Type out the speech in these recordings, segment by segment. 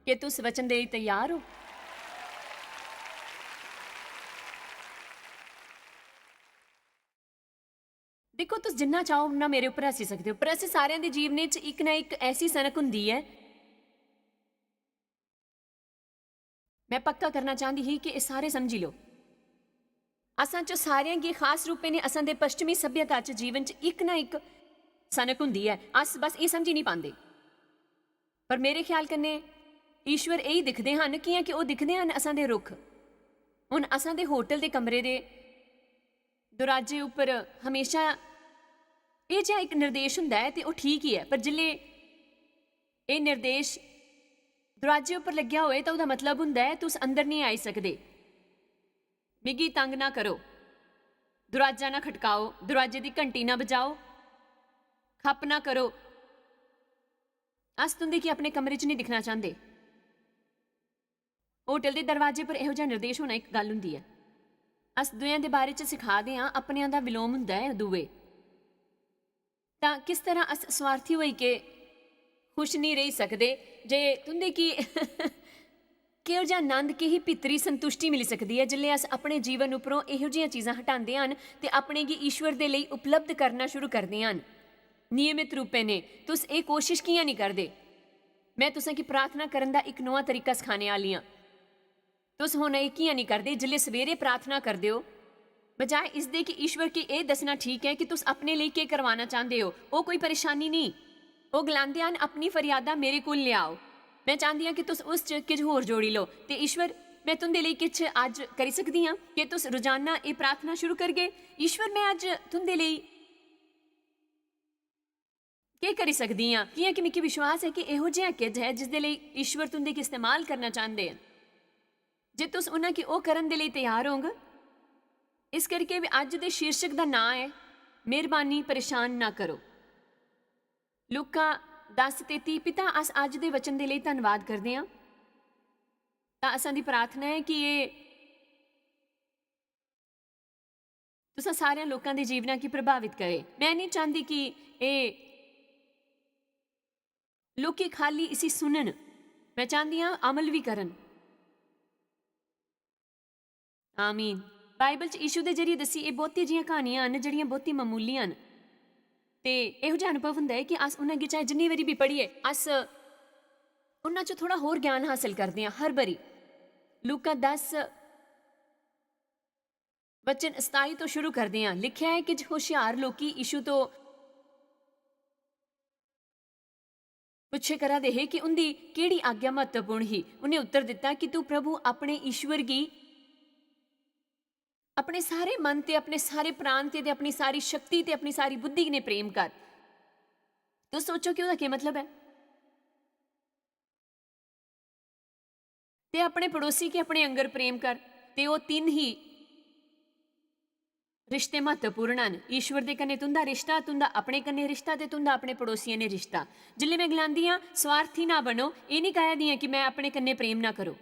कि तुस वचन दे तैयार हो? देखो, तुस जिन्ना चाहो उन्ना मेरे उप्पर हसी सकते हो, पर असें सारेयां दे जीवने च इक ना इक ऐसी सनक हुंदी है। मैं पक्का करना चाहती ही कि एह् सारे समझी लो। असां च सारेयां गी खास रूपे ने असां दे पश्चिमी सभ्यता च जीवन च इक ना इक सनक हुंदी है। अस बस एह् समझी नहीं पांदे, पर मेरे ख्याल कन्नै ईश्वर यही दिखदे हन, कियां कि ओह् दिखदे हन असां दे रुख। हुण असां दे होटल दे कमरे दे दरवाजे उप्पर हमेशा एह् जिहा इक निर्देश हुंदा है ते ओह् ठीक ही है, पर जिल्ले एह् निर्देश दरवाजे उप्पर लग्गेआ होए तां ओह्दा मतलब हुंदा है तुस अंदर नहीं आई सकदे, मिगी तंग ना करो, दरवाजा ना खटकाओ, दरवाजे दी घंटी ना बजाओ, खप ना करो। अस तुंदे गी अपने कमरे च नहीं दिखना चाहते। होटल दे दरवाजे पर इहो जिहा निर्देश होना इक गल हुंदी है। अस दुएयां दे बारे च सिखा दे हां, अपनेयां दा विलोम हुंदा है दुए। तां किस तरह अस स्वार्थी होई के खुश नहीं रही सकदे जे तुंदे की किहो जिहा आनंद कि ही भितरी संतुष्टि मिली सकदी है जिल्ले अस अपने जीवन उपरों इहो जिहियां चीज़ां हटांदे हन ते अपने गी ईश्वर दे लेई उपलब्ध करना शुरू करदे हन नियमित रूपे ने। तुस एह् कोशिश कियां नहीं करदे? मैं तुसें गी प्रार्थना करन दा इक नोआ तरीका सखाने आह्ली आं। तुस हुण एह् कियां नहीं करदे जिल्ले सवेरे प्रार्थना करदे हो, बजाय इसदे कि ईश्वर गी एह् दस्सना ठीक है कि तुस अपने लेई केह् करवाना चाहते हो, ओह् कोई परेशानी नहीं। ओह् गलांदे हन अपनी फरियादां मेरे कोल लेआओ। मैं चाहती हां कि तुस उस च किश होर जोड़ी लो ते ईश्वर मैं तुंदे लेई किश अज्ज करी सकदी हां कि तुस रोजाना एह् प्रार्थना शुरू करगे, ईश्वर मैं अज्ज तुंदे लेई केह् करी सकदी हां, कियां कि मिगी विश्वास है कि इहो जिहा किज है जिसदे लेई ईश्वर तुंदे गी इस्तेमाल करना चाहते हैं जे तुस उन्हां गी ओह् करन दे लेई तैयार होंग। इस करके भी अज्ज दे शीर्षक दा नां है मेहरबानी परेशान ना करो। लूका 10:33। पिता, अस अज दे वचन दे लेई धन्नवाद करदे हां। तां असां दी प्रार्थना है कि एह् तुसां सारेयां लोकां दे जीवनां गी प्रभावित करे। मैं नहीं चाहती कि एह् लोकी खाली इसी सुनन, मैं चाहती हां अमल भी करन। आमीन। बाइबल च यीशु दे जरिए दस्सी एह् बहुती जिहियां कहानियां न जेह्ड़ियां बहुती मामूली हन ते इहो जिहा अनुभव हुंदा है कि अस उन्हां गी चाहे जिन्नी बारी भी पढ़िए अस उन्हां च थोड़ा होर ज्ञान हासिल करदे हां हर बारी। लूका 10 वचन 27 तो शुरू करदे हां। लिखिआ है कि होशियार लोकी यीशु तो पुच्छे करा दे हे कि उंदी केह्ड़ी आज्ञा महत्वपूर्ण ही। उन्हें उत्तर दित्ता कि तू प्रभु अपने ईश्वर गी अपने सारे मन ते अपने सारे प्राण ते अपनी सारी शक्ति ते अपनी सारी बुद्धि ने प्रेम कर। तो सोचो कि ओह्दा केह् मतलब है? ते अपने पड़ोसी के अपने अंगर प्रेम कर। ते ओह् तिन्न ही रिश्ते महत्वपूर्ण हन। ईश्वर दे कन्नै तुंदा रिश्ता, तुंदा अपने कन्नै रिश्ता ते तुंदा अपने पड़ोसियें ने रिश्ता। जिल्ले मैं गलांदी हां स्वार्थी ना बनो, एह् नहीं कहा दी कि मैं अपने कन्नै प्रेम ना करो।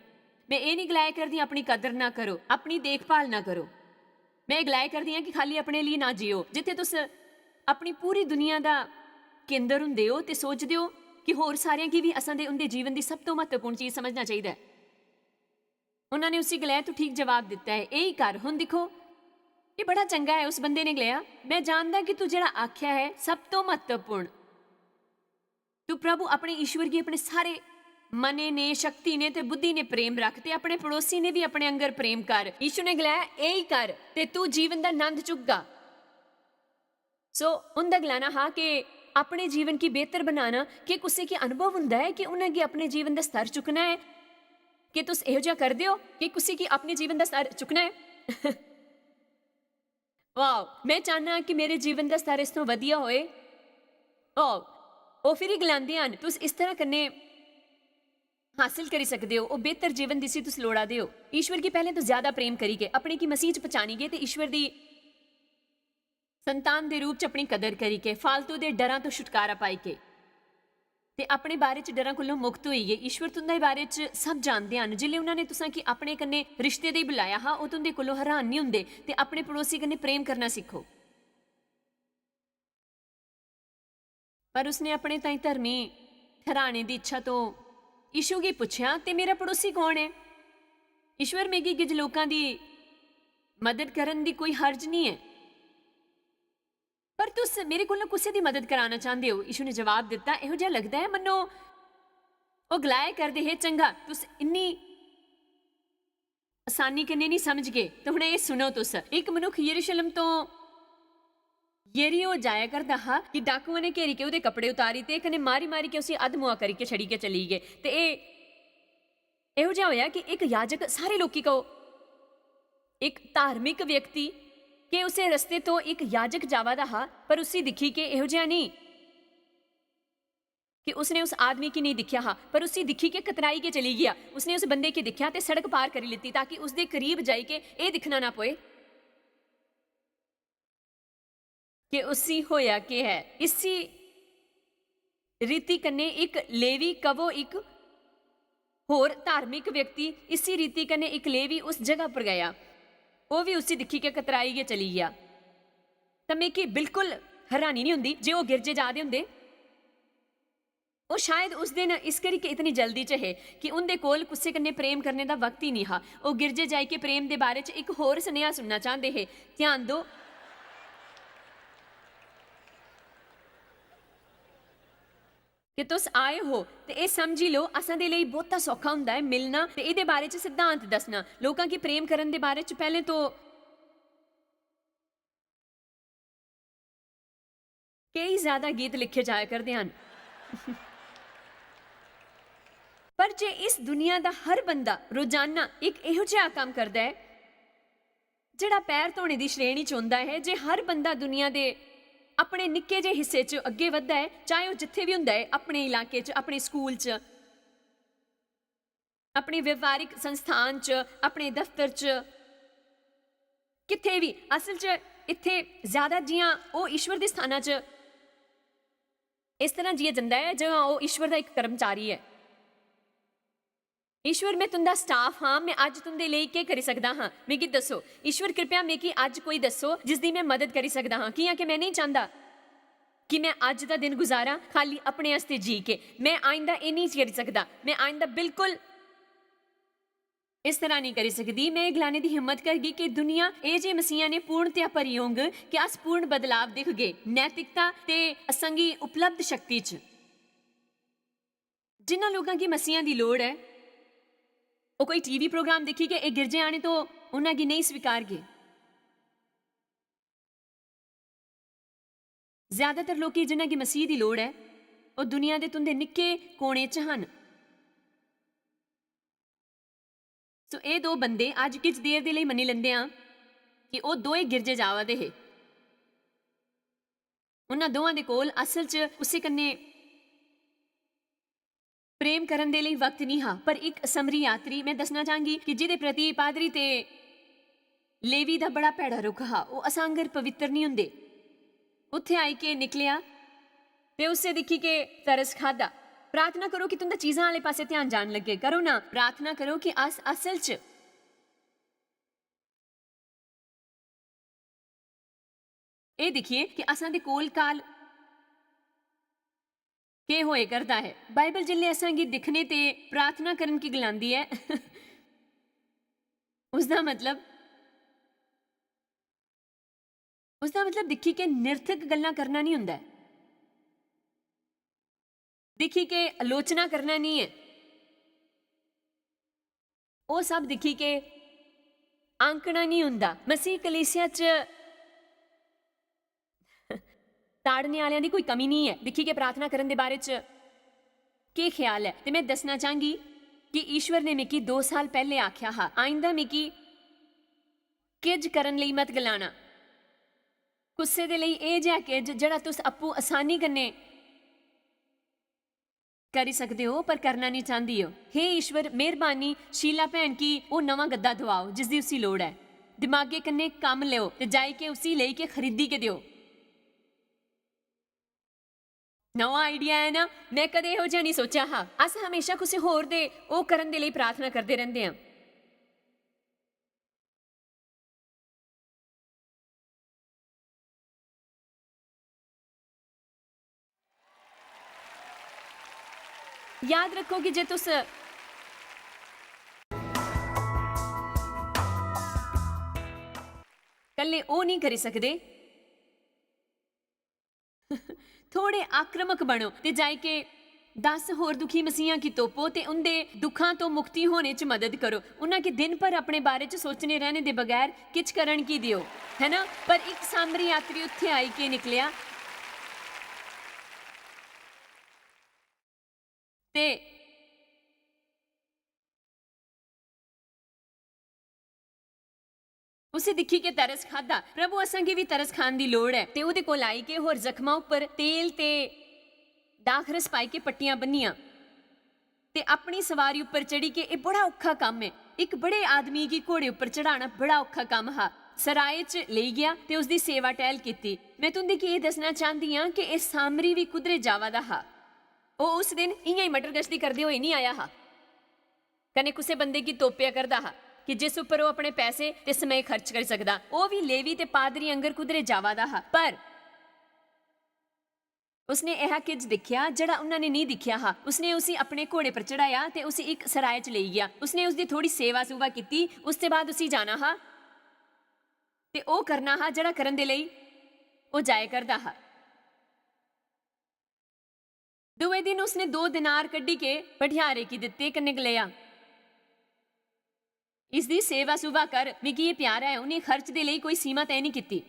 मैं एह् नहीं गलाया करदी अपनी कदर ना करो, अपनी देखभाल ना करो। मैं एह् गलाया करदी हां कि खाली अपने लिए ना जियो। जिथे तुस अपनी पूरी दुनिया दा केंद्र हुंदे हो ते सोचदे हो कि होर सारेयां गी भी असां दे उंदे जीवन दी सब तो महत्वपूर्ण चीज समझना चाहिदा है। उन्होंने उसी गलाया तू ठीक जवाब दिता है, यही कर। हुण दिखो ये बड़ा चंगा है। उस बंदे ने गलाया मैं जानदा कि तू जेड़ा आख्या है सब तो महत्वपूर्ण, तू प्रभु अपने ईश्वर की अपने सारे मने ने, शक्ति ने ते बुद्धि ने प्रेम रख ते अपने पड़ोसी ने भी अपने अंगर प्रेम कर। यीशु ने गलाया यही कर ते तू जीवन दा आनंद चुकगा। सो उनका गलाना हा कि अपने जीवन की बेहतर बनाना कि कुसै की अनुभव हुंदा है कि उन्हें अपने जीवन का स्तर चुकना है कि तुस इहो जिहा करदे हो कि कुसै की अपने जीवन का स्तर चुकना है। वाह, मैं चाहना कि मेरे जीवन का स्तर इस तो वधिया होए। ओह फिर गलांदे हन तुस इस तरह कन्नै हासिल करी सकदे हो, ओह बेहतर जीवन जिसी तुस लोड़ा दे हो। ईश्वर की पहले तो ज्यादा प्रेम करी के अपने की मसीह च पछानी गए ते ईश्वर दी संतान दे रूप च अपनी कदर करी के फालतू दे डरां तो छुटकारा पाई के ते अपने बारे च डरां कोलों मुक्त होई गए। ईश्वर तुंदे बारे च सब जानदे हन। जिल्ले उन्होंने तुसां की अपने कन्नै रिश्ते दे बुलाया हा ओह तुंदे कोलों हैरान नहीं हुंदे ते अपने पड़ोसी कन्नै प्रेम करना सीखो। पर उसने अपने ताईं धर्मी ठहराने की इच्छा तो ईशु गी पुछया ते मेरा पड़ोसी कौन है। ईश्वर मिगी किश लोकां दी मदद करन दी कोई हर्ज नहीं है, पर तुस मेरे कोलों कुसै दी मदद कराना चाहते हो। ईशु ने जवाब दिता, इहो जिहा लगदा है मन्नो ਉਹ ਗਲਾਏ ਕਰਦੇ ਹੈ ਚੰਗਾ ਤੁਸ ਇੰਨੀ ਆਸਾਨੀ ਕਨੇ ਨਹੀਂ ਸਮਝ ਗਏ। ਤਾਂ ਹੁਣ ਇਹ ਸੁਣੋ, ਤੁਸ ਇੱਕ ਮਨੁੱਖ ਯਰੂਸ਼ਲਮ ਤੋਂ ਯਰੀਓ ਜਾਇਆ ਕਰਦਾ ਹਾਂ ਕਿ ਡਾਕੂਆਂ ਨੇ ਘੇਰੀ ਕੇ ਉਹਦੇ ਕੱਪੜੇ ਉਤਾਰੀ ਤੇ ਕਨੇ ਮਾਰੀ ਮਾਰੀ ਕੇ ਉਸੇ ਅੱਧ ਮੁਆ ਕਰਕੇ ਛੜੀ ਕੇ ਚਲੀ ਗਏ। ਤੇ ਇਹੋ ਜਿਹਾ ਹੋਇਆ ਕਿ ਇੱਕ ਯਾਜਕ, ਸਾਰੇ ਲੋਕੀ ਕਹੋ ਇੱਕ ਧਾਰਮਿਕ ਵਿਅਕਤੀ ਕਿ ਉਸੇ ਰਸਤੇ ਤੋਂ ਇੱਕ ਯਾਜਕ ਜਾਵਾ ਦਾ ਹਾਂ, ਪਰ ਉਸੇ ਦਿਖੀ ਕਿ ਇਹੋ ਜਿਹਾ ਨਹੀਂ कि उसने उस आदमी की नहीं दिखा हाँ, पर उसी दिखी के कतराई के चली गया। उसने उस बंदे की दिखा ते सड़क पार करी लीती ताकि उसके करीब जाई के ये दिखना ना पोए कि उसी होया के है। इसी रीति कन्ने एक लेवी कवो एक होर धार्मिक व्यक्ति इसी रीति कन्ने एक लेवी उस जगह पर गया, वो भी उसी दिखी के कतराई के चली गया। तो मैं कि बिल्कुल हैरानी नहीं हुंदी जे वो गिरजे जा दे हुंदे। ਉਹ ਸ਼ਾਇਦ ਉਸ ਦਿਨ ਇਸ ਕਰੀ ਕਿ ਇਤਨੀ ਜਲਦੀ ਚ ਹੈ ਕਿ ਉਹਦੇ ਕੋਲ ਕਿਸੇ ਕੰਨੇ ਪ੍ਰੇਮ ਕਰਨੇ ਦਾ ਵਕਤ ਹੀ ਨਹੀਂ ਹਾਂ। ਉਹ ਗਿਰਜੇ ਜਾਈ ਕੇ ਪ੍ਰੇਮ ਦੇ ਬਾਰੇ ਚ ਇੱਕ ਹੋਰ ਸੁਨੇਹਾ ਸੁਣਨਾ ਚਾਹੁੰਦੇ ਹੈ। ਧਿਆਨ ਦਿਓ, ਕਿ ਤੁਸ ਆਏ ਹੋ ਤੇ ਇਹ ਸਮਝੀ ਲਓ ਅਸਾਂ ਦੇ ਲਈ ਬਹੁਤਾ ਸੌਖਾ ਹੁੰਦਾ ਹੈ ਮਿਲਣਾ ਤੇ ਇਹਦੇ ਬਾਰੇ ਚ ਸਿਧਾਂਤ ਦੱਸਣਾ। ਲੋਕਾਂ ਕੀ ਪ੍ਰੇਮ ਕਰਨ ਦੇ ਬਾਰੇ ਚ ਪਹਿਲੇ ਤੋਂ ਕਈ ਜ਼ਿਆਦਾ ਗੀਤ ਲਿਖੇ ਜਾਇਆ ਕਰਦੇ ਹਨ। पर जे इस दुनिया का हर बंदा रोजाना एक इहो जिहा काम करता है जिहड़ा पैर धोने की श्रेणी च हुंदा है, जे हर बंदा दुनिया के अपने निक्के जे हिस्से च अगे वधदा है, चाहे वह जिथे भी हुंदा है, अपने इलाके च, अपने स्कूल च, अपने व्यापारिक संस्थान च, अपने दफ्तर च, किथे भी, असल च इत्थे ज्यादा जियां वो ईश्वर के स्थानां च इस तरह जिया जाता है जहाँ वो ईश्वर का एक कर्मचारी है। ईश्वर मैं तुंदा स्टाफ हाँ, मैं अज तुंदे लिए क्या करी सकदा हाँ, मिगी दसो। ईश्वर कृपया मिगी अज कोई दसो जिसकी मैं मदद करी सकदा हाँ। कियां कि मैं नहीं चाहता कि मैं अज का दिन गुजारा खाली अपने आस्ते जी के। मैं आइंदा ये नहीं करी सकदा, मैं आइंदा बिल्कुल इस तरह नहीं करी सकती। मैं गलाने की हिम्मत करगी कि दुनिया ये जे मसीहा ने पूर्णतया भरी होंग कि अस पूर्ण बदलाव दिख गए नैतिकता ते असंगी उपलब्ध शक्ति च। जिन्हां लोगों की मसीहा की लोड़ है वो कोई टीवी प्रोग्राम देखी कि एक गिरजे आने तो उन्हां की नहीं स्वीकार गए। ज्यादातर लोग जिन्हां की मसीह की लोड़ है वो दुनिया के तुंदे निक्के कोने च हन। सो ये दो बंदे अज किस देर के लिए मनी लेंदे हां कि वो दोए गिरजे जावा दे है। उन्हां दोवां दे कोल असल च उसे कन्ने प्रेम करन दे लिए वक्त नहीं हाँ, पर एक समरी यात्री मैं दसना चाहूँगी कि जिहदे प्रति पादरी ते लेवी दा बड़ा भैड़ा रुख हा। वो असांगर पवित्र नहीं हुंदे। उत्थे आई के निकलिया ते उसे दिखी के तरस खादा। प्रार्थना करो कि तुंदा चीज़ां वाले पासे ध्यान जान लगे। करो ना, प्रार्थना करो कि असल च ये दिखिए कि असां दे कोल काल के होए करता है। बाइबल जिल्ले असां गी दिखने ते प्रार्थना करन की गलांदी है उसदा मतलब दिखी के निरर्थक गल्लां करना नहीं हुंदा, दिखी के आलोचना करना नहीं है। वो सब दिखी के आंकना नहीं हुंदा। मसीह कलीसिया च ताड़ने वालियां दी कोई कमी नहीं है। दिखी के प्रार्थना करन दे बारे च के ख्याल है। ते मैं दसना चाहूँगी कि ईश्वर ने मिकी 2 साल पहले आख्या हा, आइंदा मिकी किज करन लई मत गलाना। कुसै दे लई ए जिहा किज जिहड़ा तुस अप्पू आसानी कन्नै करी सकते हो पर करना नहीं चाहती हो। हे ईश्वर, मेहरबानी शीला भैन की वो नवा गद्दा दवाओ जिसकी उसी लोड़ है। दिमागे कन्नै कम लियो ते जाई के उसी लेई के खरीदी के दियो। नवा आइडिया है ना, मैं कदे इहो जिहा नहीं सोचा हाँ। अस हमेशा किसी होर दे ओ करन दे लई प्रार्थना करते रहंदे हां। याद रखो कि जे तुस कल्ले ओ नहीं करी सकदे, थोड़े आक्रमक बनो ते जाई के 10 होर दुखी मसीहां की तोपो ते उनदे दुखां तो मुक्ति होने च मदद करो। उन्हां के दिन भर अपने बारे च सोचने रहने दे बगैर किच करन की दियो, है ना। पर एक सामरी यात्री उत्थे आई के निकलिया ते उसे दिखी के तरस खादा। प्रभु असांखे भी तरस खान दी लोड़ है ते उहदे कोल आई के होर जख्मां उपर तेल ते दाखरस पाई के पट्टियां बन्नियां ते अपनी सवारी उपर चढ़ी के ये बड़ा औखा काम है। एक बड़े आदमी की घोड़े उपर चढ़ाना बड़ा औखा काम हा। सराय च ले गया ते उसदी सेवा टहल कीती। मैं तुंदे की दसना चाहती हाँ कि इस सामरी भी कुदरे जावा दा हा। ओ उस दिन इयां ही मटर गश्ती करदे होए नहीं आया हा, कने कुसे बंदे की तोपिया करदा हा कि जिस उपर वो अपने पैसे ते समय खर्च कर सकदा। वो भी लेवी ते पादरी अंगर कुदरे जावा दा हा, पर उसने यह किज दिखिया जड़ा उन्होंने नहीं दिखिया हा। उसने उसी अपने घोड़े पर चढ़ाया ते उसी एक सराय च ले गया। उसने उसकी थोड़ी सेवा सुवा की। उसके बाद उसी जाना हा ते ओ करना हा जड़ा करन दे लई ओ जाए करदा हा। दूए दिन उसने 2 दिनार कड्डी के पठियारे की दिते कन्ने गलिया, इसदी सेवा सुवा कर, मिगी ये प्यारा है। उन्हें खर्च दे लई कोई सीमा तय नहीं की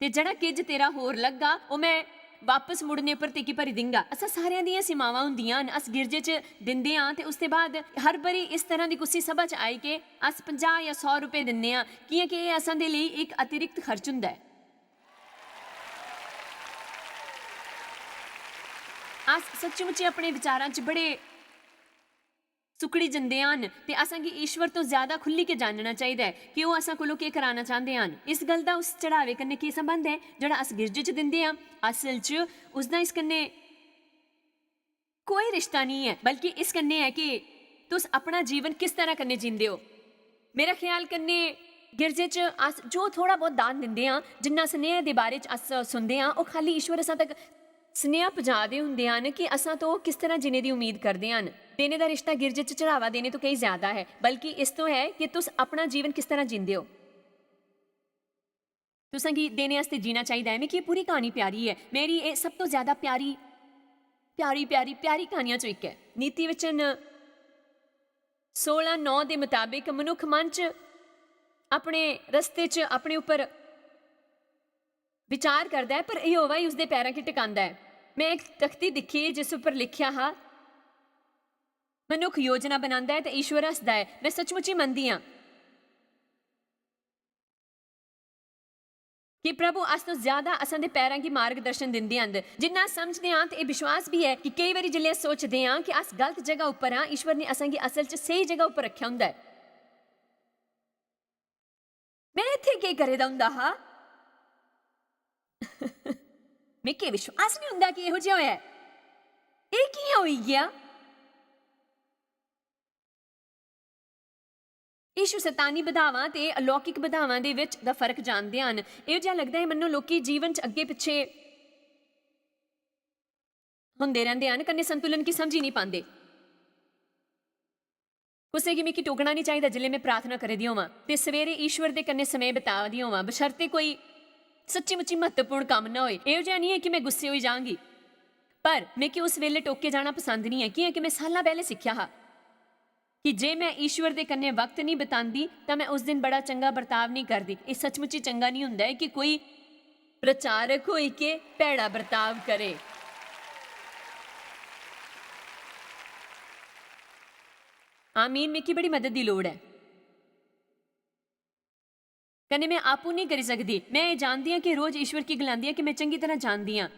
ते जड़ा किज तेरा होर लगा वो मैं वापस मुड़ने पर ते की भरी दिंगा। असा सारियां दियां सीमावां हुंदियां न। अस गिरजे च दिंदे आं ते उसते बाद हर बारी इस तरह की कुसी सभा च आई के अस 50 या 100 रुपए दिन्ने आं कियां कि एह् असां दे लेई एक अतिरिक्त खर्च हुंदा है। अस सच्ची-मुच्ची अपने विचारां च बड़े सुकड़ी जंदे हन ते असांगी ईश्वर तो ज्यादा खुली के जानना चाहिए है कि वो असां कोलों केह् कराना चाहते हैं। इस गल दा उस चढ़ावे कन्नै केह् संबंध है जेड़ा अस गिरजे च दिंदे आं। असल च उसदा इस कन्नै कोई रिश्ता नहीं है, बल्कि इस कन्नै है कि तुस अपना जीवन किस तरह कन्नै जींदे हो। मेरा ख्याल कन्नै गिरजे च अस जो थोड़ा बहुत दान दिंदे आं, जिन्ना स्नेह दे बारे च अस सुनदे आं, वो खाली ईश्वर असां तक स्नेह पहुंचा दे हुंदे हन कि असां तो किस तरह जीने की उम्मीद करते हैं। देने का रिश्ता गिरजे च चढ़ावा देने तो कई ज्यादा है, बल्कि इस तो है कि तुस अपना जीवन किस तरह जींदे हो। तुसां गी देने आस्ते जीना चाहिए है। मिगी पूरी कहानी प्यारी है। मेरी ये सब तो ज्यादा प्यारी प्यारी प्यारी प्यारी कहानियां चो एक है। नीति वचन 16:9 के मुताबिक मनुख मन च अपने रस्ते च अपने उपर विचार करता है, पर यहोवा ही उसके पैरों की टिकांदा है। मैं एक तख्ती दिखी जिस उपर लिखिया हा, मनुख योजना बनाता है तो ईश्वर हसदा है। मैं सचमुच ही मनदी हाँ कि प्रभु अस तो ज्यादा असां दे पैरां की मार्गदर्शन दिंदे हन। जिन्ना समझदे हाँ तो यह विश्वास भी है कि कई बारी जिल्ले सोचते हाँ कि अस गलत जगह उपर हाँ, ईश्वर ने असां गी असल च सही जगह उपर रखा हुंदा है। मैं इत्थे केह् करे दा हुंदा हा मिगी विश्वास नहीं हुंदा कि इहो जिहा होया है। एह् कियां होई गया? यीशु शैतानी बधावां ते अलौकिक बधावां दे विच दा फर्क जानदे हन। इहो जिहा लगदा है मन्नो लोकी जीवन च अग्गे पिछे हुंदे रहिंदे हन, कन्नै संतुलन की समझ ही नहीं पांदे। कुसै गी मिगी टोकना नहीं चाहिए जिल्ले मैं प्रार्थना करी दी होवां ते सवेरे ईश्वर दे कन्नै समय बिता दी होवां, बशर्ते कोई सच्ची मुच्ची महत्वपूर्ण काम ना होए। इहो जिहा नहीं है कि मैं गुस्से होई जांगी, पर मिगी उस वेले टोके जाना पसंद नहीं है। कि मैं सालां पहले सीखिया हा कि जे मैं ईश्वर दे कन्ने वक्त नहीं बितांदी तो मैं उस दिन बड़ा चंगा बर्ताव नहीं करती। ये सचमुच ही चंगा नहीं हुंदा है कि कोई प्रचारक होई के भैड़ा बर्ताव करे। आमीन। मिकी बड़ी मदद की लोड़ है, कन्ने मैं आपू नहीं करी सकती। मैं ये जानती हाँ कि रोज ईश्वर की गलांदी हाँ कि मैं चंगी तरह जानती हाँ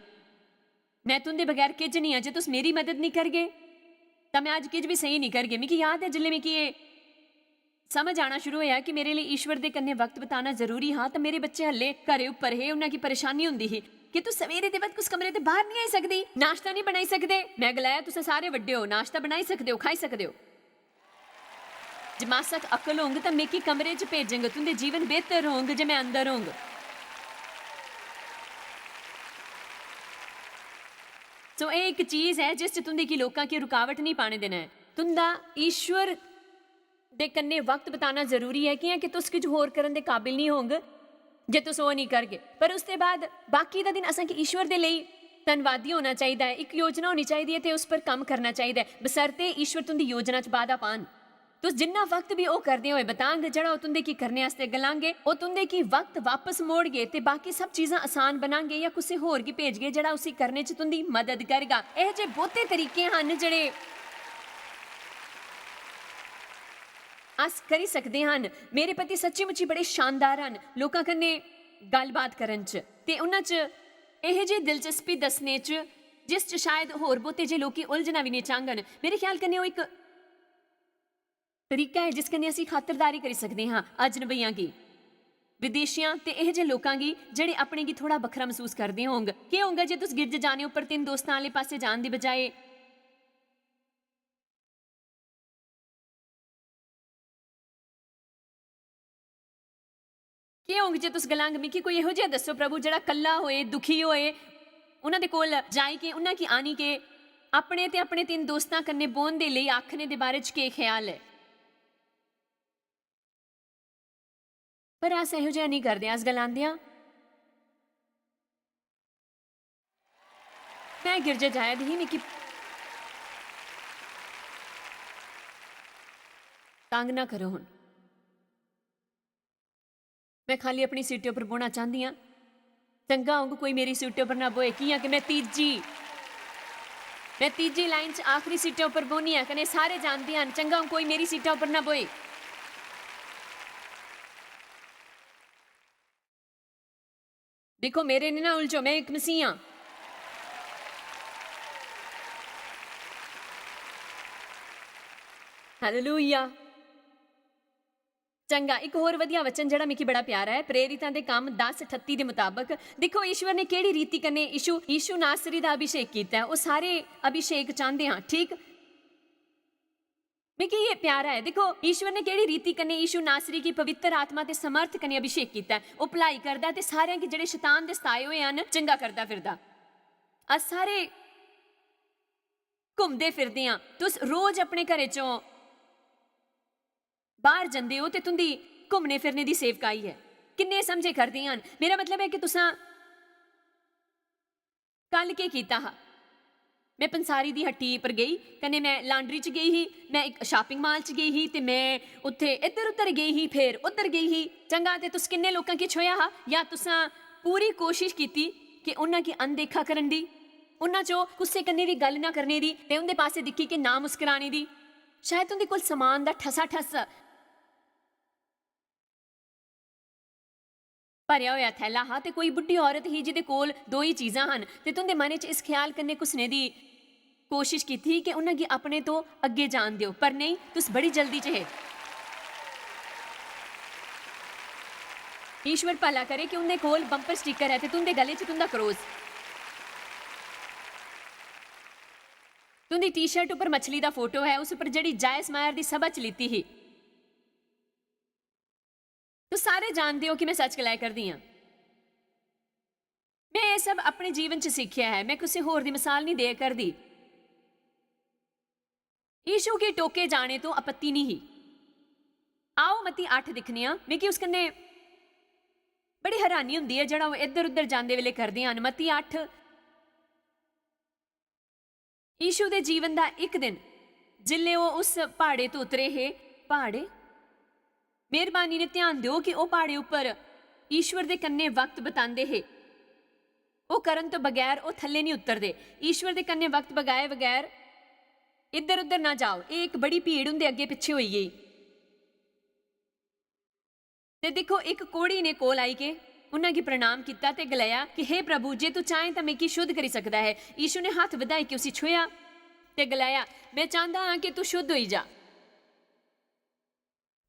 मैं तुंदे बगैर किज नहीं हाँ। जे तुस मेरी मदद नहीं करगे तो मैं अज किज भी सही नहीं करगे। मिगी याद है जिल्ले मिगी ये समझ आना शुरू होया कि मेरे लिए ईश्वर दे कन्ने वक्त बिताना जरूरी हाँ, तो मेरे बच्चे हल्ले घरे उपर है, उन्हां की परेशानी हुंदी ही कि तू सवेरे दे वक्त उस कमरे ते बाहर नहीं आई सकदी, नाश्ता नहीं बनाई सकदे। मैं गलाया तुस सारे वड्डे हो, नाश्ता बनाई सकदे हो, खाई सकदे हो। जे मासक अकल होंग तो मिकी कमरे च भेजेंगे, तुंदे जीवन बेहतर होंग जे मैं अंदर होंग। सो ये एक चीज़ है जिस च तुंदे की लोकां की रुकावट नहीं पाने देना है। तुंदा ईश्वर दे कन्ने वक्त बिताना जरूरी है कि तुस कुछ होर करन दे काबिल नहीं होंगे जे तुस वो नहीं करगे। पर उसके बाद बाकी दा दिन असां कि ईश्वर दे लई धन्नवादी होना चाहिए है, एक योजना होनी चाहिए ते उस पर काम करना चाहिए है, बसरते ईश्वर तुंदी योजना च बाधा पान। तुस जिन्ना वक्त भी वो करदे होए बतांगे जड़ा वो तुंदे की करने आस्ते गलांगे वो तुंदे की वक्त वापस मोड़गे ते बाकी सब चीज़ां आसान बनांगे या कुछ होर की भेजगे जड़ा उसी करने च तुंदी मदद करेगा। यह जे बहुते तरीके हैं जड़े अस करी सकते हैं। मेरे पति सच्ची मुच्ची बड़े शानदार हैं लोगों कन्ने गलबात करन च ते उन्हां च यह जे दिलचस्पी दसने च जिस च शायद होर बहुते जे लोग उलझना भी नहीं चाहन। मेरे ख्याल कन्ने वो एक तरीका है जिस कन्नै असीं खातरदारी करी सकते हाँ अजनबियां की, विदेशियां ते यह जे लोकां गी जेड़े अपने गी थोड़ा बखरा महसूस करते होंगे। के होंगे जे तुस गिरज जाने उपर 3 दोस्तां आले पासे जान दी बजाए के होंगे जे तुस गलांग मिकी कोई इहो जिहा दस्सो प्रभु जेड़ा कल्ला होए दुखी होए उन्हां दे कोल जाई के उन्हां की आनी के अपने ते अपने 3 दोस्तां कन्ने बोन दे लई आखने दे बारे च के ख्याल है। पर अस इहो जिहा नहीं करदे। अस गलांदे आं मैं गिरजे जाया दी ही मिकी तंग ना करो हुण मैं खाली अपनी सीटे पर बोना चाहती हाँ। चंगा होंगे कोई मेरी सीटों पर ना बोए कि मैं तीजी लाइन च आखिरी सीटों पर बोनी है कने सारे जानते हैं चंगा होंगे कोई मेरी सीटों पर ना बोए। देखो मेरे ने ना उलझो मैं एक मसीह हाँ। हालेलुया। चंगा एक होर वधिया वचन जड़ा मिकी बड़ा प्यारा है प्रेरितां दे काम 10:38 के मुताबिक देखो ईश्वर ने केड़ी रीति कन्ने यीशु नासरी दा अभिषेक कीता है। वो सारे अभिषेक चाहते हैं ठीक मिकी ये प्यारा है। देखो ईश्वर ने केड़ी रीति कन्ने यीशु नासरी की पवित्र आत्मा ते समर्थ कन्ने अभिषेक कीता है। वो भलाई करदा ते सारे की जेड़े शैतान दे सताए हुए हैं चंगा करदा फिरदा। अस सारे घूमदे फिरदे हैं। तुस रोज अपने घरे चों बाहर जाते हो तो तुंदी घूमने फिरने की सेवकाई है किन्ने समझे करते हैं। मेरा मतलब है कि तुसां कल के कीता हा मैं पंसारी दी हट्टी पर गई कने मैं लांड्री च गई ही मैं एक शॉपिंग मॉल च गई ही ते मैं उत्थे इधर उधर गई ही फिर उधर गई ही। चंगा ते तुस किन्ने लोकां की छोया हा या तुसां पूरी कोशिश कीती कि उन्हां की अनदेखा करन दी उन्हां चो गुस्से कन्ने दी गल ना करने दी ते उनदे पासे दिक्खी के ना मुस्कुराने दी। शायद उनदे कोल समान दा ठसा ठस भरिया होया थैला हा ते कोई बुढ़ी औरत ही जिहदे कोल 2 ही चीज़ां हन ते तुंदे मन च इस ख्याल कन्ने घुसने दी कोशिश की थी कि उन्हें गी अपने तो अगे जान दियो पर नहीं तुस बड़ी जल्दी च है। ईश्वर भला करे कि उनके कोल बंपर स्टिकर है ते तुंदे गले च तुंदा क्रोस तुंदी टी शर्ट उपर मछली दा फोटो है उस पर जड़ी जायस मायर दी सभा च लीती ही। तो सारे जानते हो कि मैं सच गलाया करती हाँ। मैं ये सब अपने जीवन च सीखिया है मैं किसी होर दी मिसाल नहीं दे करदी। यीशु के टोके जाने तो आपत्ति नहीं ही। आओ मती 8 दिखने मिकी उस कन्ने बड़ी हैरानी हुंदी है जड़ा वो इधर उधर जांदे वेले करदे हन। मती 8 यीशु दे जीवन दा एक दिन जिल्ले वो उस पहाड़े तो उतरे है पहाड़े मेहरबानी ने ध्यान दो कि वह पहाड़े उपर ईश्वर दे कन्ने वक्त बितांदे है। वो करन तो बगैर वो थल्ले नहीं उतरदे। ईश्वर दे कन्ने वक्त बगाए बगैर इधर उधर ना जाओ। एक बड़ी भीड़ उनके अगे पिछे हुई गई ते देखो एक कोड़ी ने कोल आई के उन्हें प्रणाम किया ते गलाया कि हे प्रभु जे तू चाहे तो मैं शुद्ध करी सकता है। यीशु ने हाथ वधाई के उसी छुआ ते गलाया मैं चाहता हाँ कि तू शुद्ध होई जा।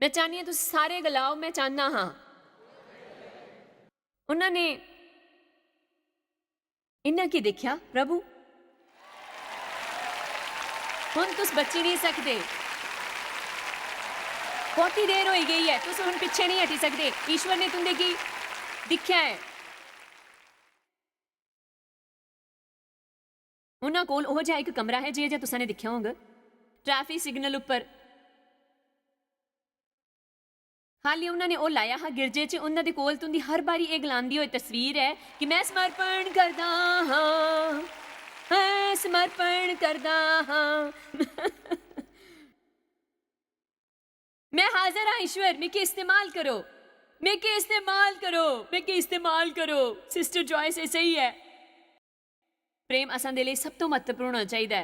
मैं चाहनी तुम सारे गलाओ मैं चाहना हाँ। उन्होंने इन्ना की देखा प्रभु हुण तुस बची नहीं सकते बहुती देर हो गई है तुस हुण पिछे नहीं हटी सकते। ईश्वर ने तुंदे की दिखा है ਉਹਨਾਂ ਕੋਲ ਉਹ ਜਿਹਾ ਇੱਕ ਕਮਰਾ ਹੈ ਜੇ ਤੁਸੀਂ ਨੇ ਦੇਖਿਆ ਹੋਗਾ ਟ੍ਰੈਫਿਕ ਸਿਗਨਲ ਉੱਪਰ ਹਾਲੀ ਉਹਨਾਂ ਨੇ ਉਹ ਲਾਇਆ ਹਾਂ ਗਿਰਜੇ 'ਚ। ਉਹਨਾਂ ਦੇ ਕੋਲ ਤੁੰਦੀ ਹਰ ਵਾਰੀ ਇਹ ਗਲਾਂਦੀ ਹੋਈ ਤਸਵੀਰ ਹੈ ਕਿ ਮੈਂ ਸਮਰਪਣ ਕਰਦਾ ਹਾਂ, ਮੈਂ ਸਮਰਪਣ ਕਰਦਾ ਹਾਂ, मैं हाजिर हाँ ईश्वर, मैं के इस्तेमाल करो, मैं के इस्तेमाल करो, मैं के इस्तेमाल करो। सिस्टर जॉयस ऐसे ही है। प्रेम असां दे लई सब तो महत्वपूर्ण होना चाहिए।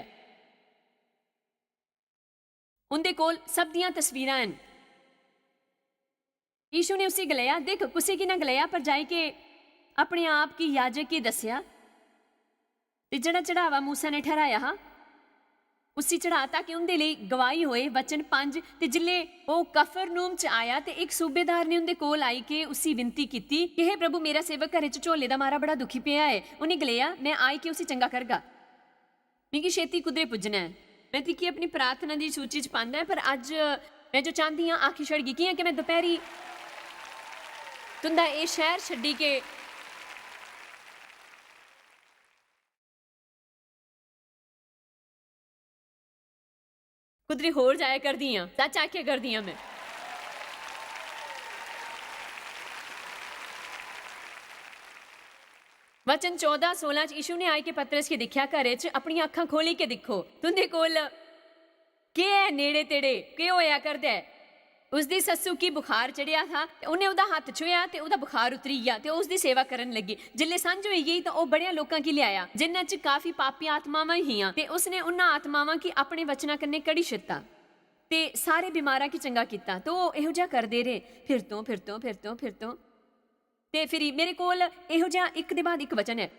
उनके कोल सब दियां तस्वीरां हैं। यीशु ने उसी गलाया, देख कुसी की ना गलाया पर जाए के अपने आप की याजक की दसिया ते जड़ा चढ़ावा मूसा ने ठहराया हा उसी चढ़ाता कि उनके लिए गवाही होए। वचन 5 ते जिले वो कफरनूम च आया ते एक सूबेदार ने उनके कोल आई के उसी विनती की कि हे प्रभु मेरा सेवक घर च झोले दा मारा बड़ा दुखी पिया है। उन्हें गलिया मैं आई के उसी चंगा करगा, मिगी छेती कुदरे पुजना है। मैं तिकी अपनी प्रार्थना की सूची च पांदा है पर अज मैं जो चाहती हाँ आखी छड़ गई कि मैं दोपहरी तुंदा ये शहर छड्डी के कुदरे होर जाया कर दी हाँ, सच आख्या कर दी हाँ मैं। वचन 14-16 च यीशु ने आए के पतरस के दिखा घरे च अपनी अखां खोली के दिखो तुंदे कोल के है नेड़े तेड़े के होया करदा है। उसदी सस्सू की बुखार चढ़िया था, उन्हें उहदा हथ छुया ते उहदा बुखार उतरी गया ते उसदी सेवा करन लगी। जिल्ले सांझ होई गई तो वह बड़िया लोकां की लियाया जिन्हां च काफी पापी आत्मावां हियां ते उसने उन्हां आत्मावां की अपने वचनां कन्ने कड़ी छित्ता ते सारे बीमारां की चंगा कीता। तो इहो जिहा करदे रहे फिर तो ते फिर मेरे कोल इहो जिहा एक दे बाद एक वचन है।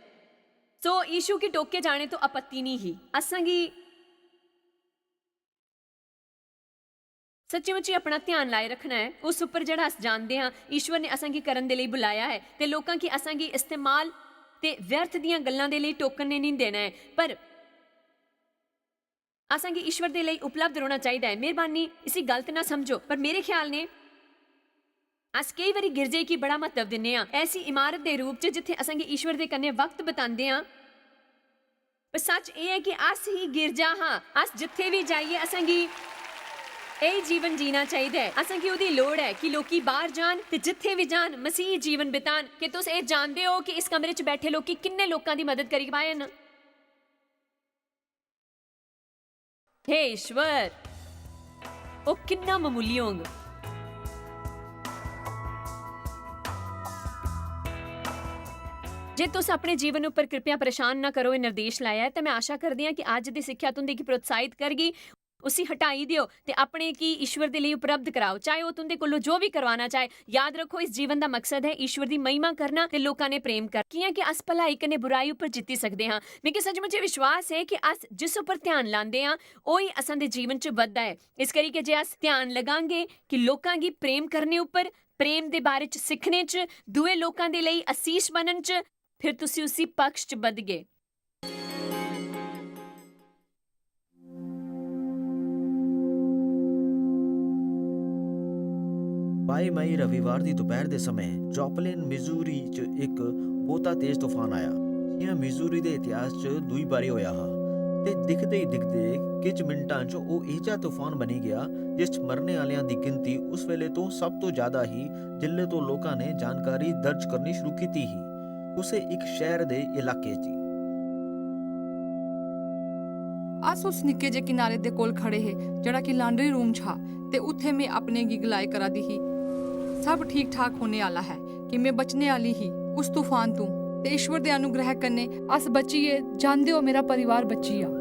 सो यीशु की टोके जाने तो आपत्ति नहीं ही। असां गी सच्ची मुच्ची अपना ध्यान लाए रखना है उस उपर जिहड़ा अस जानते हाँ ईश्वर ने असां गी करन दे लई बुलाया है ते लोकां की असां गी इस्तेमाल ते व्यर्थ दियां गल्लां दे लई टोकन ने नहीं देना है पर असां गी ईश्वर दे लई उपलब्ध रहना चाहिए है। मेहरबानी इसी गलत ना समझो पर मेरे ख्याल ने अस कई बारी गिरजे की बड़ा महत्व दिन्ने आं ऐसी इमारत दे रूप च जिथे असां गी ईश्वर दे कन्ने वक्त बितांदे आं। पर सच ये है कि अस ही गिरजा हाँ, अस जिथे भी जाइए असां गी यही जीवन जीना चाहिए। असां की उहदी लोड़ है कि लोकी बाहर जान ते जिथे भी जान मसीह जीवन बितान। कि तुस ये जानते हो कि इस कमरे च बैठे लोकी किन्ने लोकां दी मदद करी पाए न। हे ईश्वर ओ किन्ना मामूली होंग। जे तुस अपने जीवन उपर कृपया परेशान ना करो, ये निर्देश लाया है तो मैं आशा करदी हां कि अज दी सिक्ख्या तुंदे की प्रोत्साहित करगी। उसी हटाई दियो ते अपने की ईश्वर के लिए उपलब्ध कराओ चाहे वह तुंदे कोलों जो भी करवाना चाहे। याद रखो इस जीवन का मकसद है ईश्वर की महिमा करना ते लोकां ने प्रेम कर कियां कि अस भलाई कने बुराई उपर जित्ती सकते हाँ। मिगी सचमुच विश्वास है कि अस जिस उपर ध्यान लांदे हाँ वही असां दे जीवन च वधदा है। इस करी के जे अस ध्यान लगांगे कि लोकां गी प्रेम करने उपर, प्रेम दे बारे च सिखने च, दूए लोकां दे लई आसीष बनन च, फिर तुसी उसी पक्ष च बध गए। बाई मई रविवार की दोपहर के समय जॉपलिन मिजूरी च एक बहुता तेज तूफान आया। यह मिजूरी के इतिहास च दूई बारी होया हा ते दिखते ही दिखते कुछ मिनटां च वो इह जिहा तूफान बनी गया जिस मरने वालियां दी गिनती उस वेले तो सब तो ज्यादा ही जिले तो लोगों ने जानकारी दर्ज करनी शुरू की ही उसे एक शहर दे इलाके च। अस उस निक्के जे किनारे दे कोल खड़े है जड़ा कि लॉन्ड्री रूम छा ते उत्थे में अपने गी गलाई करा दी ही। सब ठीक ठाक होने आला है कि मैं बचने आली ही उस तूफान तू ते ईश्वर दे अनुग्रह कन्ने अस बचीए। जानदे हो मेरा परिवार बचिया।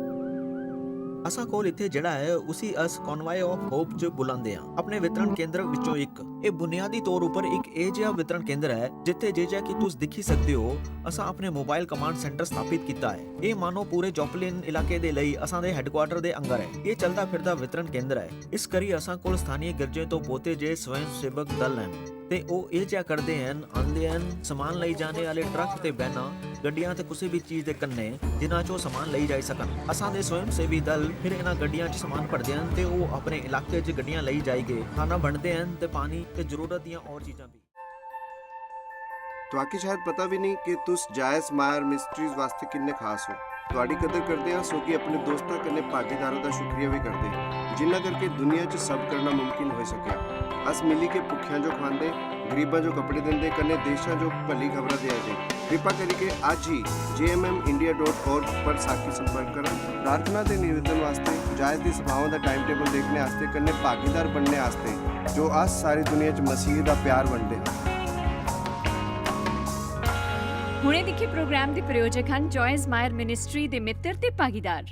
असा कोल इत्थे जड़ा है उसी अस कॉन्वाय ऑफ होप च बुलांदे हां। अपने वितरण केंद्र विचों एक ਇਹ ਬੁਨਿਆਦੀ ਤੌਰ ਉੱਪਰ ਇੱਕ ਇਹ ਜਿਹਾ ਵਿਤਰਣ ਕੇਂਦਰ ਹੈ ਜਿੱਥੇ ਜੇ ਕਿ ਤੁਸੀਂ ਦਿਖੀ ਸਕਦੇ ਹੋ ਅਸਾਂ ਆਪਣੇ ਮੋਬਾਈਲ ਕਮਾਂਡ ਸੈਂਟਰ ਸਥਾਪਿਤ ਕੀਤਾ ਹੈ। ਇਹ ਮਾਨੋ ਪੂਰੇ ਜੌਪਲਿਨ ਇਲਾਕੇ ਦੇ ਲਈ ਅਸਾਂ ਦੇ ਹੈੱਡਕੁਆਰਟਰ ਦੇ ਅੰਗਰ ਹੈ। ਇਹ ਚੱਲਦਾ ਫਿਰਦਾ ਵਿਤਰਣ ਕੇਂਦਰ ਹੈ। ਇਸ ਕਰੀ ਅਸਾਂ ਕੋਲ ਸਥਾਨੀ ਗਿਰਜੇ ਤੋਂ ਬਹੁਤੇ ਜੇ ਸਵੈਂ ਸੇਵਕ ਦਲ ਹਨ ਤੇ ਉਹ ਇਹ ਜਿਹਾ ਕਰਦੇ ਹਨ, ਆਂਦੇ ਹਨ ਸਮਾਨ ਲਈ ਜਾਣੇ ਵਾਲੇ ਟਰੱਕ ਤੇ ਬੈਨਾਂ ਗੱਡੀਆਂ ਤੇ ਕਿਸੇ ਵੀ ਚੀਜ਼ ਦੇ ਕੰਨੇ ਜਿਨ੍ਹਾਂ 'ਚੋਂ ਸਮਾਨ ਲਈ ਜਾਈ ਸਕਣ। ਅਸਾਂ ਦੇ ਸਵੈਂ ਸੇਵੀ ਦਲ ਫਿਰ ਇਹਨਾਂ ਗੱਡੀਆਂ 'ਚ ਸਮਾਨ ਭਰਦੇ ਹਨ ਤੇ ਉਹ ਆਪਣੇ ਇਲਾਕੇ 'ਚ ਗੱਡੀਆਂ ਲਈ ਜਾਈਗੇ ਖਾਣਾ ਵੰਡਦੇ ਹਨ ਤੇ ਪਾਣੀ ਤੇ ਜ਼ਰੂਰਤ ਦੀਆਂ और चीज़ां भी। तो आके शायद पता भी नहीं कि तुस जायस मायर मिस्ट्रीज वास्ते किन्ने खास हो। ਤੁਹਾਡੀ ਕਦਰ ਕਰਦੇ ਹਾਂ, ਸੋ ਕਿ ਆਪਣੇ ਦੋਸਤਾਂ ਕਨੇ ਭਾਗੀਦਾਰਾਂ ਦਾ ਸ਼ੁਕਰੀਆ ਵੀ ਕਰਦੇ ਜਿਨ੍ਹਾਂ ਕਰਕੇ ਦੁਨੀਆ 'ਚ ਸਭ ਕਰਨਾ ਮੁਮਕਿਨ ਹੋ ਸਕਿਆ। ਅਸ ਮਿਲੀ ਕੇ ਭੁੱਖਿਆਂ ਜੋ ਖਾਂਦੇ, ਗਰੀਬਾਂ ਜੋ ਕੱਪੜੇ ਦਿੰਦੇ, ਕਨੇ ਦੇਸ਼ਾਂ ਜੋ ਭਲੀ ਖਬਰਾਂ ਦੇ ਆਏ। ਕਿਰਪਾ ਕਰਕੇ ਅੱਜ ਹੀ jmmindia.org ਪਰ ਸਾਖੀ ਸੰਪਰਕ ਕਰਨ। ਪ੍ਰਾਰਥਨਾ ਤੇ ਨਿਵੇਦਨ ਵਾਸਤੇ, ਜਾਇਜ਼ ਦੀ ਸਭਾਵਾਂ ਦਾ ਟਾਈਮ ਟੇਬਲ ਦੇਖਣੇ ਵਾਸਤੇ, ਕਨੇ ਭਾਗੀਦਾਰ ਬਣਨੇ ਵਾਸਤੇ ਜੋ ਅੱਜ ਸਾਰੀ ਦੁਨੀਆ 'ਚ ਮਸੀਹ ਦਾ ਪਿਆਰ ਵੰਡਦੇ ਹਨ। ਹੁਣੇ ਦੇਖੇ ਪ੍ਰੋਗਰਾਮ ਦੇ ਪ੍ਰਯੋਜਕ ਹਨ ਜੋਇਸ ਮਾਇਰ ਮਿਨਿਸਟਰੀ ਦੇ ਮਿੱਤਰ ਤੇ ਭਾਗੀਦਾਰ।